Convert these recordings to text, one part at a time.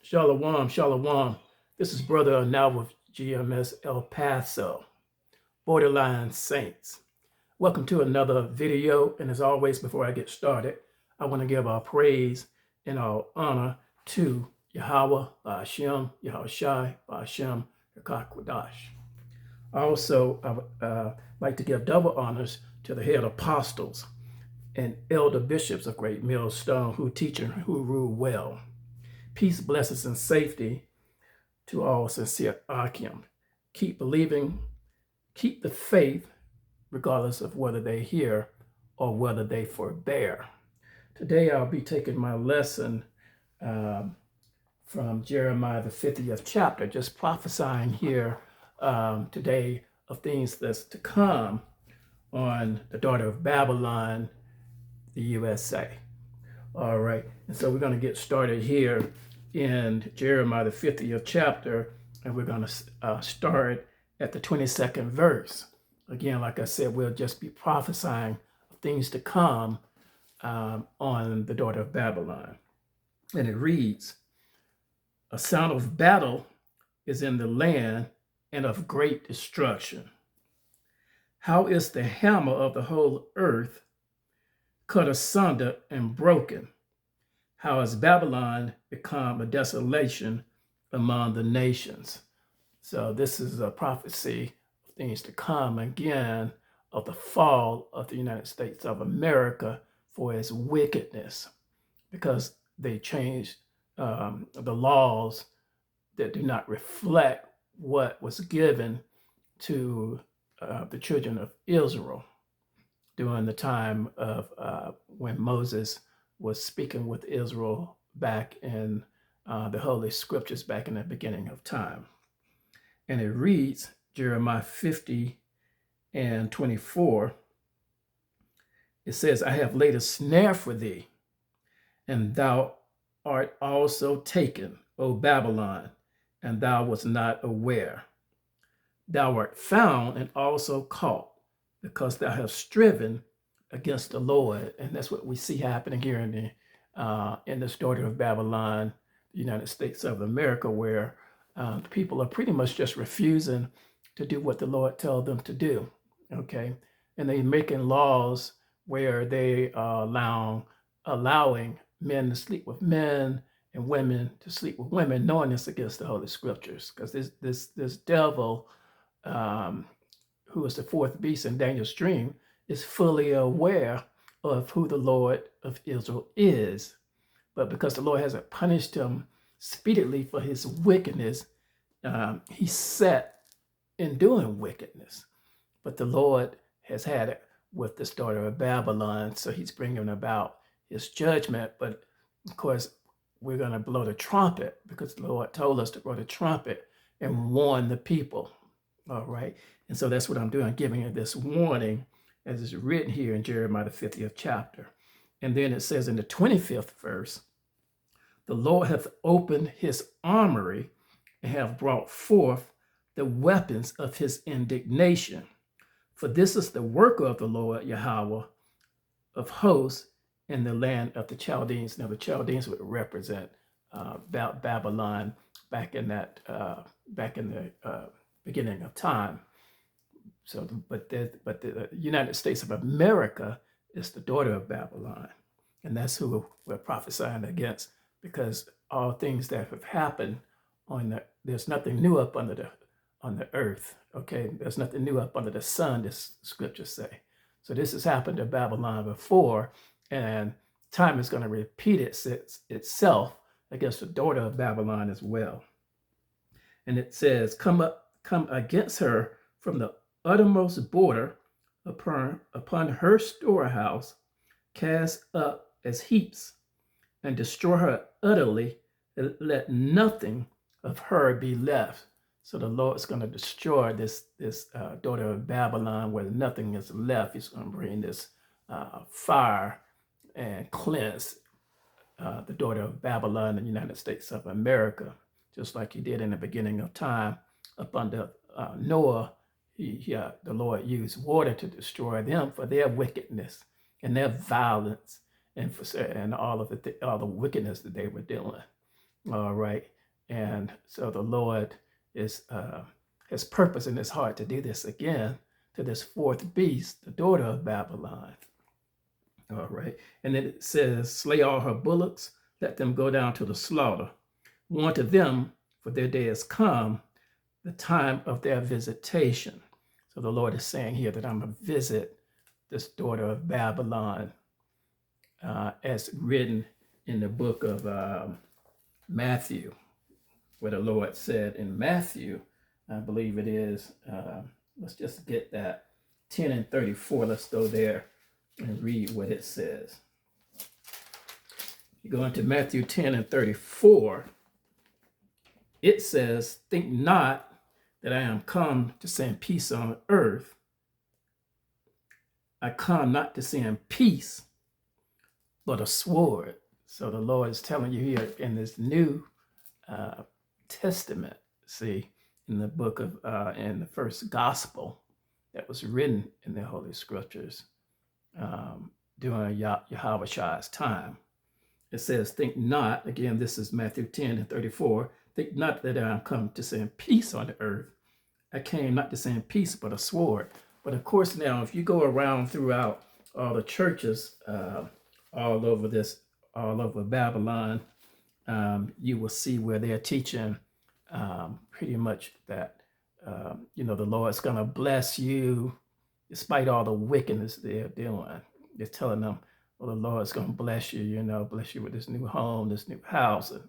Shalom, shalom. This is Brother now with GMS El Paso, Borderline Saints. Welcome to another video. And as always, before I get started, I want to give our praise and our honor to Yahweh, Ba'ashem, Yahushai, Ba'ashem, Yakakwadash. Also, I would like to give double honors to the head apostles and elder bishops of Great Millstone who teach and who rule well. Peace, blessings, and safety to all sincere Akim. Keep believing, keep the faith, regardless of whether they hear or whether they forbear. Today I'll be taking my lesson from Jeremiah, the 50th chapter, just prophesying here today of things that's to come on the daughter of Babylon, the USA. All right, and so we're going to get started here in Jeremiah, the 50th chapter, and we're going to start at the 22nd verse. Again, like I said, we'll just be prophesying of things to come on the daughter of Babylon. And it reads, "A sound of battle is in the land and of great destruction. How is the hammer of the whole earth cut asunder and broken? How has Babylon become a desolation among the nations?" So this is a prophecy of things to come again of the fall of the United States of America for its wickedness, because they changed the laws that do not reflect what was given to the children of Israel during the time of when Moses was speaking with Israel back in the Holy Scriptures back in the beginning of time. And it reads, Jeremiah 50 and 24, it says, "I have laid a snare for thee, and thou art also taken, O Babylon, and thou wast not aware. Thou art found and also caught, because thou hast striven against the Lord." And that's what we see happening here in this daughter of Babylon, the United States of America, where people are pretty much just refusing to do what the Lord tells them to do. Okay, and they're making laws where they are allowing men to sleep with men and women to sleep with women, knowing it's against the Holy Scriptures, because this devil, who is the fourth beast in Daniel's dream, is fully aware of who the Lord of Israel is. But because the Lord hasn't punished him speedily for his wickedness, he's set in doing wickedness. But the Lord has had it with this daughter of Babylon, so he's bringing about his judgment. But of course, we're going to blow the trumpet, because the Lord told us to blow the trumpet and warn the people. All right. And so that's what I'm doing, giving you this warning as is written here in Jeremiah, the 50th chapter. And then it says in the 25th verse, "The Lord hath opened his armory and have brought forth the weapons of his indignation. For this is the work of the Lord Yahweh of hosts in the land of the Chaldeans." Now the Chaldeans would represent Babylon back in the beginning of time. So, but the United States of America is the daughter of Babylon, and that's who we're prophesying against, because all things that have happened there's nothing new up on the earth. Okay, there's nothing new up under the sun, this scriptures say. So this has happened to Babylon before, and time is going to repeat itself against the daughter of Babylon as well. And it says, come against her from the uttermost border upon her storehouse, cast up as heaps, and destroy her utterly, and let nothing of her be left." So the Lord's going to destroy this daughter of Babylon where nothing is left. He's going to bring this fire and cleanse the daughter of Babylon in the United States of America, just like he did in the beginning of time up under Noah. The Lord used water to destroy them for their wickedness and their violence and all the wickedness that they were doing. All right. And so the Lord is has purpose in his heart to do this again to this fourth beast, the daughter of Babylon. All right. And then it says, slay all her bullocks, let them go down to the slaughter. Warn to them, for their day has come, the time of their visitation. So the Lord is saying here that I'm going to visit this daughter of Babylon, as written in the book of Matthew, where the Lord said in Matthew, I believe it is, let's just get that 10 and 34. Let's go there and read what it says. You go into Matthew 10 and 34. It says, think not that I am come to send peace on earth. I come not to send peace, but a sword. So the Lord is telling you here in this new Testament, see, in the book of, in the first gospel that was written in the Holy Scriptures during Yahushua time. It says, think not, again, this is Matthew 10 and 34, think not that I am come to send peace on the earth. I came not to send peace, but a sword. But of course, now, if you go around throughout all the churches all over Babylon, you will see where they're teaching pretty much that, the Lord's going to bless you despite all the wickedness they're doing. They're telling them, well, the Lord's going to bless you, bless you with this new home, this new house, and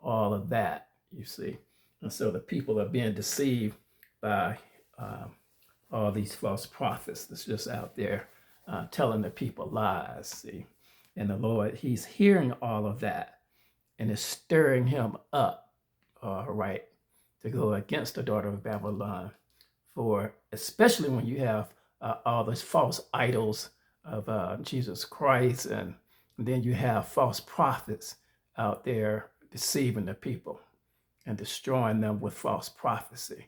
all of that, you see. And so the people are being deceived by all these false prophets that's just out there telling the people lies, see. And the Lord, he's hearing all of that and is stirring him up, all right, to go against the daughter of Babylon, for especially when you have all those false idols of Jesus Christ, and then you have false prophets out there deceiving the people and destroying them with false prophecy.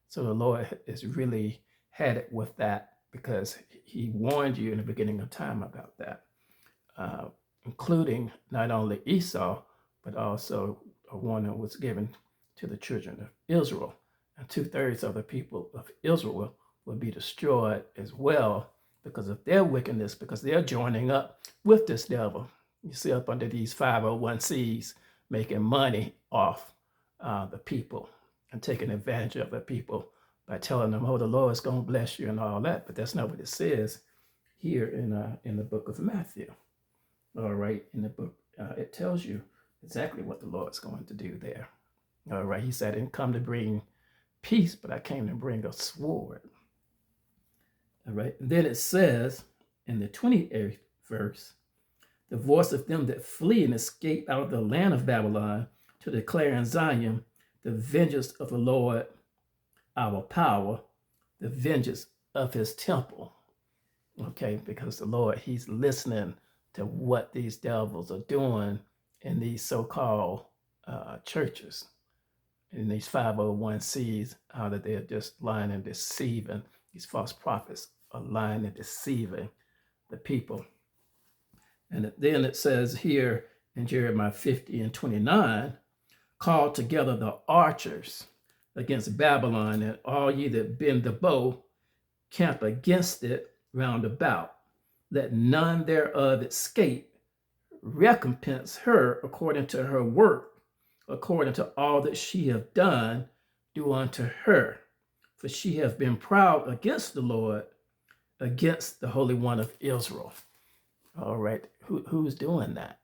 So the Lord is really had it with that, because he warned you in the beginning of time about that, including not only Esau, but also a warning was given to the children of Israel. And 2/3 of the people of Israel will be destroyed as well because of their wickedness, because they're joining up with this devil. You see up under these 501Cs making money off the people and taking advantage of the people by telling them, oh, the Lord's going to bless you and all that. But that's not what it says here in the book of Matthew. All right, in the book, it tells you exactly what the Lord's going to do there. All right, he said, I didn't come to bring peace, but I came to bring a sword. All right, and then it says in the 28th verse, the voice of them that flee and escape out of the land of Babylon to declare in Zion the vengeance of the Lord our power, the vengeance of his temple. Okay, because the Lord, he's listening to what these devils are doing in these so-called churches, in these 501Cs, how that they're just lying and deceiving. These false prophets are lying and deceiving the people. And then it says here in Jeremiah 50 and 29, call together the archers against Babylon, and all ye that bend the bow, camp against it round about. Let none thereof escape. Recompense her according to her work, according to all that she hath done, do unto her. For she hath been proud against the Lord, against the Holy One of Israel. All right, who's doing that?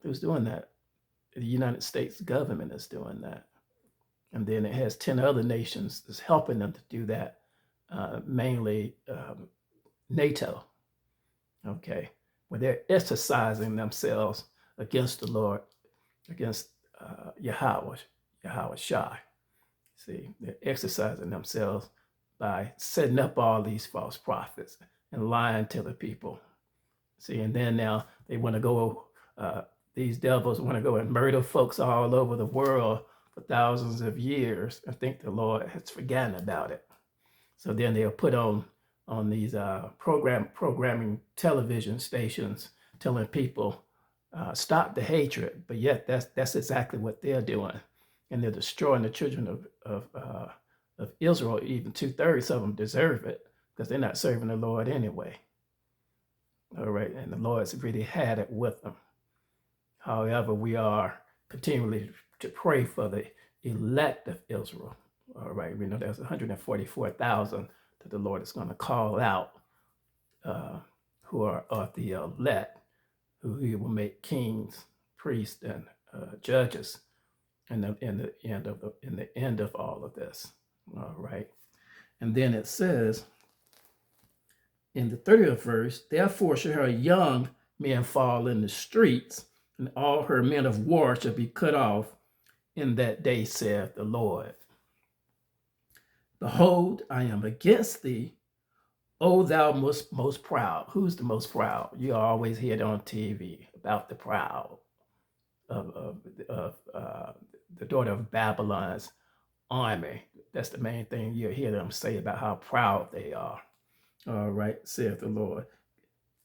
Who's doing that? The United States government is doing that. And then it has 10 other nations that's helping them to do that, mainly NATO, okay, where they're exercising themselves against the Lord, against Yahweh Shai. See, they're exercising themselves by setting up all these false prophets and lying to the people. See, and then now they want to go, these devils want to go and murder folks all over the world for thousands of years and think the Lord has forgotten about it. So then they'll put on these programming television stations telling people stop the hatred, but yet that's exactly what they're doing, and they're destroying the children of Israel. Even 2/3 of them deserve it because they're not serving the Lord anyway. All right, and the Lord's really had it with them. However, we are continually to pray for the elect of Israel. All right, we know there's 144,000 that the Lord is going to call out, who are of the elect, who He will make kings, priests, and judges, in the end of all of this. All right, and then it says in the 30th verse, therefore shall her young men fall in the streets, and all her men of war shall be cut off in that day, saith the Lord. Behold, I am against thee, O thou most proud. Who's the most proud? You always hear it on TV about the proud of the daughter of Babylon's army. That's the main thing you hear them say about how proud they are. All right, saith the Lord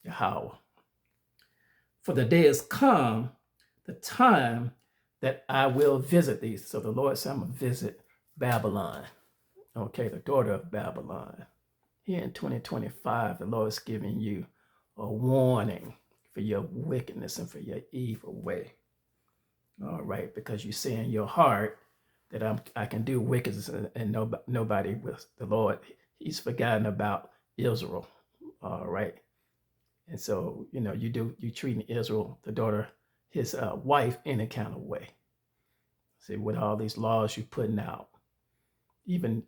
Yahweh. For the day is come, the time that I will visit thee. So the Lord said, I'm going to visit Babylon. Okay, the daughter of Babylon. Here in 2025, the Lord is giving you a warning for your wickedness and for your evil way. All right, because you say in your heart that I can do wickedness and nobody will. The Lord, He's forgotten about Israel. All right. And so, you treating Israel, the daughter, his wife, any kind of way. See, with all these laws you're putting out, even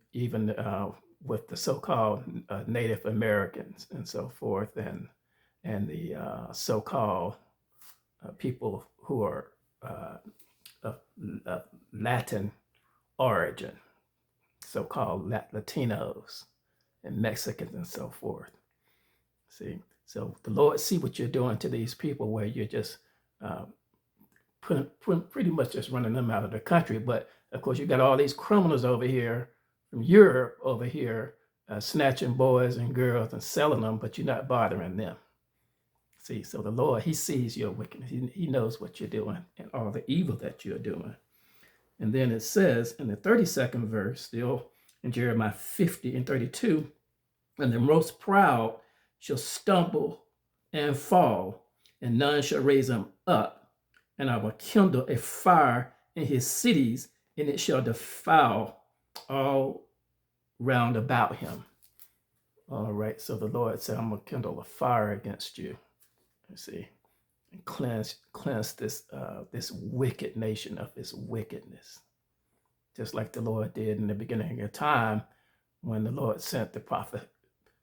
with the so-called Native Americans and so forth, and the so-called people who are of Latin origin, so-called Latinos and Mexicans and so forth. See, so the Lord see what you're doing to these people, where you're just pretty much just running them out of the country. But of course, you got all these criminals over here from Europe over here snatching boys and girls and selling them, but you're not bothering them. See, so the Lord, He sees your wickedness. He knows what you're doing and all the evil that you're doing. And then it says in the 32nd verse, still in Jeremiah 50 and 32, and the most proud shall stumble and fall, and none shall raise him up. And I will kindle a fire in his cities, and it shall defile all round about him. All right, so the Lord said, I'm going to kindle a fire against you. You see, and cleanse this wicked nation of its wickedness. Just like the Lord did in the beginning of time, when the Lord sent the prophet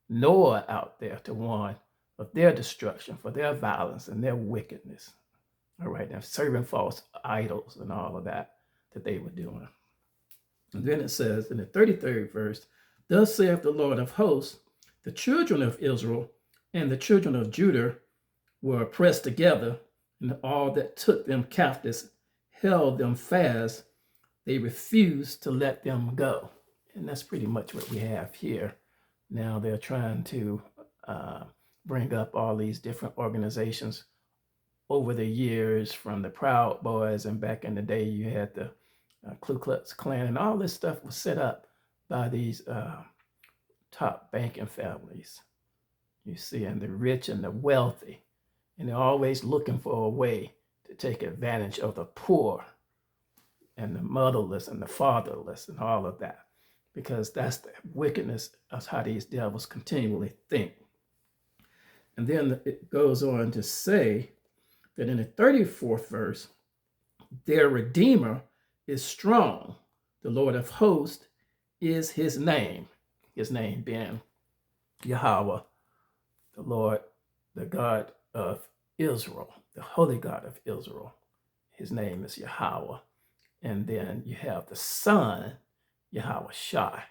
Noah out there to warn of their destruction, for their violence and their wickedness. All right, and serving false idols and all of that they were doing. And then it says in the 33rd verse, thus saith the Lord of hosts, the children of Israel and the children of Judah were oppressed together, and all that took them captives held them fast. They refused to let them go. And that's pretty much what we have here. Now they're trying to bring up all these different organizations over the years, from the Proud Boys, and back in the day you had the Ku Klux Klan, and all this stuff was set up by these top banking families, you see, and the rich and the wealthy. And they're always looking for a way to take advantage of the poor and the motherless and the fatherless and all of that, because that's the wickedness of how these devils continually think. And then it goes on to say that in the 34th verse, their Redeemer is strong. The Lord of hosts is his name being Yahweh, the Lord, the God of Israel, the Holy God of Israel. His name is Yahweh. And then you have the Son, Yahweh Shai.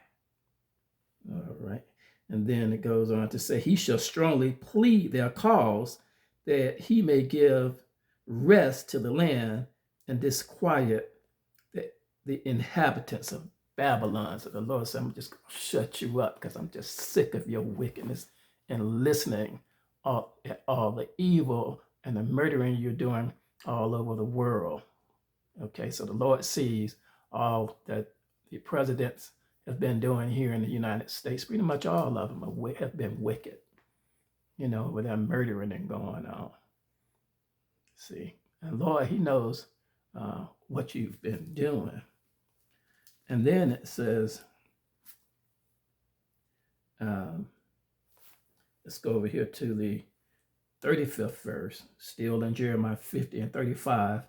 All right. And then it goes on to say, he shall strongly plead their cause, that he may give rest to the land and disquiet the inhabitants of Babylon. So the Lord said, I'm just going to shut you up, because I'm just sick of your wickedness and listening at all the evil and the murdering you're doing all over the world. Okay, so the Lord sees all that the presidents have been doing here in the United States. Pretty much all of them have been wicked, with that murdering and going on. See, and Lord, He knows what you've been doing. And then it says, let's go over here to the 35th verse, still in Jeremiah 50 and 35.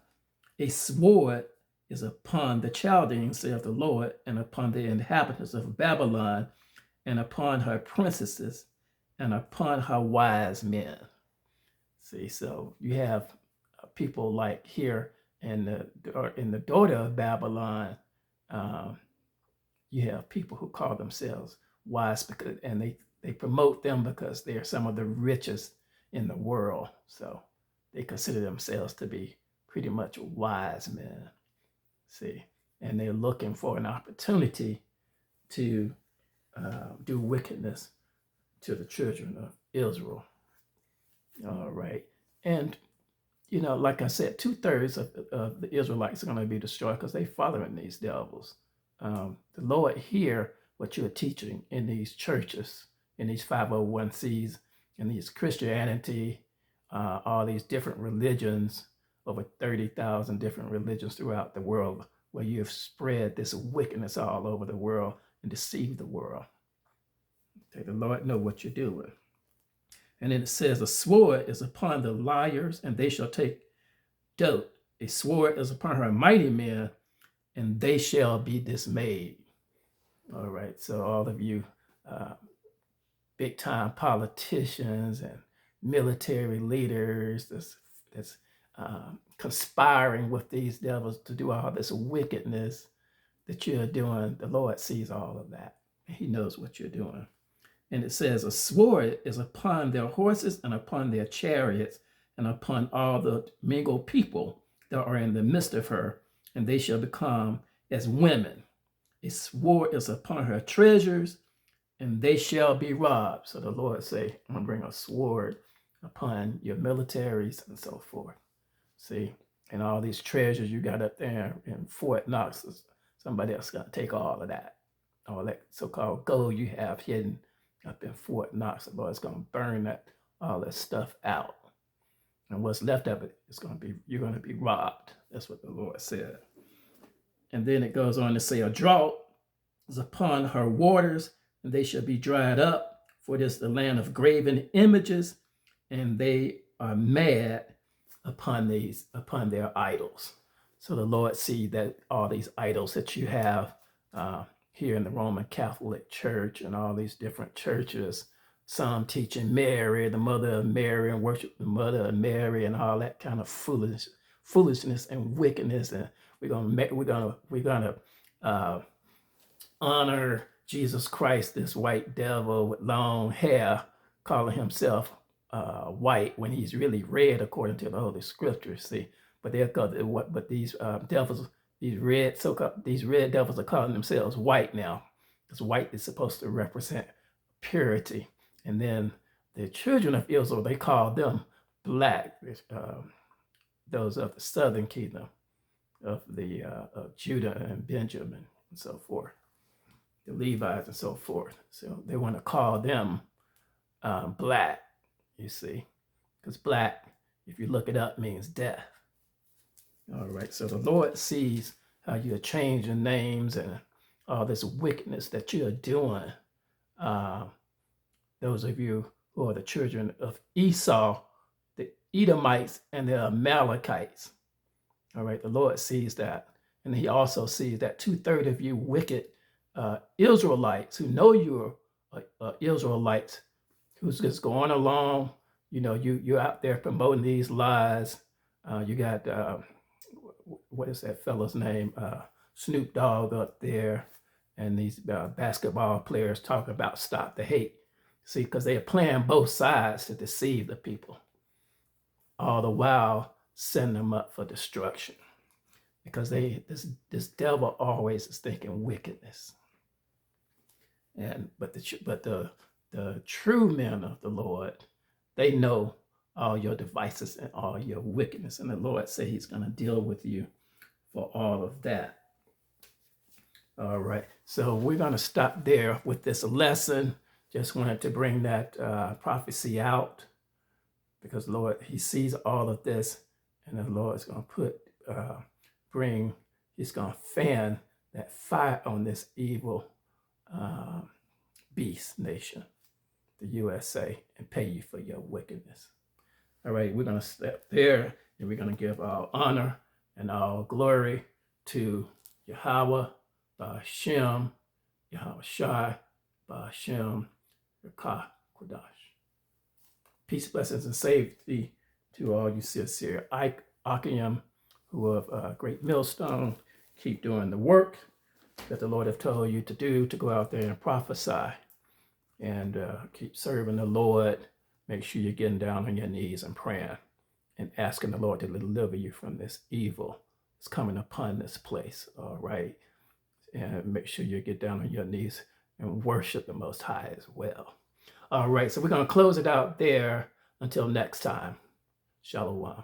A sword is upon the Chaldeans, saith the Lord, and upon the inhabitants of Babylon, and upon her princesses, and upon her wise men. See, so you have people like here in the daughter of Babylon, you have people who call themselves wise, and they promote them because they're some of the richest in the world. So they consider themselves to be pretty much wise men. See, and they're looking for an opportunity to do wickedness to the children of Israel. All right. And, like I said, 2/3 of the Israelites are going to be destroyed because they're following these devils. The Lord hear what you're teaching in these churches, in these 501Cs, in these Christianity, all these different religions, over 30,000 different religions throughout the world, where you have spread this wickedness all over the world and deceived the world. Okay, the Lord know what you're doing. And then it says, a sword is upon the liars, and they shall take dote. A sword is upon her mighty men, and they shall be dismayed. All right, so all of you big time politicians and military leaders that's conspiring with these devils to do all this wickedness that you're doing, the Lord sees all of that. He knows what you're doing. And it says, a sword is upon their horses and upon their chariots and upon all the mingled people that are in the midst of her, and they shall become as women. A sword is upon her treasures, and they shall be robbed. So the Lord say, I'm going to bring a sword upon your militaries and so forth. See, and all these treasures you got up there in Fort Knox, somebody else going to take all of that. All that so-called gold you have hidden up in Fort Knox, the Lord's going to burn all that stuff out. And what's left of it is you're going to be robbed. That's what the Lord said. And then it goes on to say, a drought is upon her waters, and they shall be dried up, for it is the land of graven images, and they are mad upon their idols. So the Lord see that all these idols that you have here in the Roman Catholic Church and all these different churches, some teaching Mary, the mother of Mary, and worship the mother of Mary, and all that kind of foolishness and wickedness. And we're gonna honor Jesus Christ, this white devil with long hair, calling himself white when he's really red according to the Holy Scriptures. See, but these devils, these red devils are calling themselves white now, because white is supposed to represent purity. And then the children of Israel, they call them black, those of the southern kingdom of Judah and Benjamin and so forth, the Levites and so forth. So they want to call them black, you see, because black, if you look it up, means death. All right, so the Lord sees how you're changing names and all this wickedness that you're doing. Those of you who are the children of Esau, the Edomites and the Amalekites. All right, the Lord sees that. And he also sees that 2/3 of you wicked Israelites who know you're Israelites, who's just going along, you're out there promoting these lies. You got, what is that fellow's name? Snoop Dogg up there, and these basketball players talking about stop the hate. See, because they are playing both sides to deceive the people, all the while setting them up for destruction. Because this devil always is thinking wickedness. But the true men of the Lord, they know all your devices and all your wickedness. And the Lord said he's going to deal with you for all of that. All right. So we're going to stop there with this lesson. Just wanted to bring that prophecy out because Lord, he sees all of this, and the Lord is going to he's going to fan that fire on this evil beast nation, the USA, and pay you for your wickedness. All right, we're going to step there, and we're going to give all honor and all glory to Yahweh, Ba'ashem, Yahweh Shai, Ba'ashem, Rakah, Kodash. Peace, blessings, and safety to all you sincere Achaim who of Great Millstone. Keep doing the work that the Lord have told you to do, to go out there and prophesy and keep serving the Lord. Make sure you're getting down on your knees and praying and asking the Lord to deliver you from this evil that's coming upon this place, all right? And make sure you get down on your knees and worship the Most High as well. All right, so we're going to close it out there until next time. Shalom.